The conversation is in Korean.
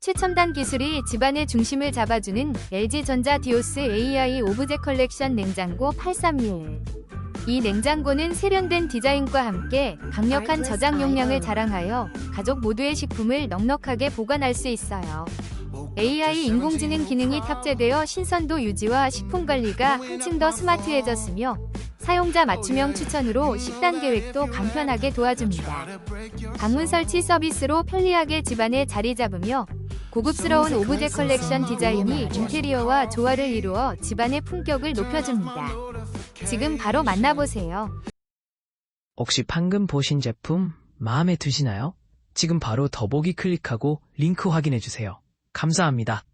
최첨단 기술이 집안의 중심을 잡아주는 LG전자 디오스 AI 오브제 컬렉션 냉장고 831. 이 냉장고는 세련된 디자인과 함께 강력한 저장 용량을 자랑하여 가족 모두의 식품을 넉넉하게 보관할 수 있어요. AI 인공지능 기능이 탑재되어 신선도 유지와 식품 관리가 한층 더 스마트해졌으며 사용자 맞춤형 추천으로 식단 계획도 간편하게 도와줍니다. 방문 설치 서비스로 편리하게 집안에 자리 잡으며 고급스러운 오브제 컬렉션 디자인이 인테리어와 조화를 이루어 집안의 품격을 높여줍니다. 지금 바로 만나보세요. 혹시 방금 보신 제품 마음에 드시나요? 지금 바로 더보기 클릭하고 링크 확인해주세요. 감사합니다.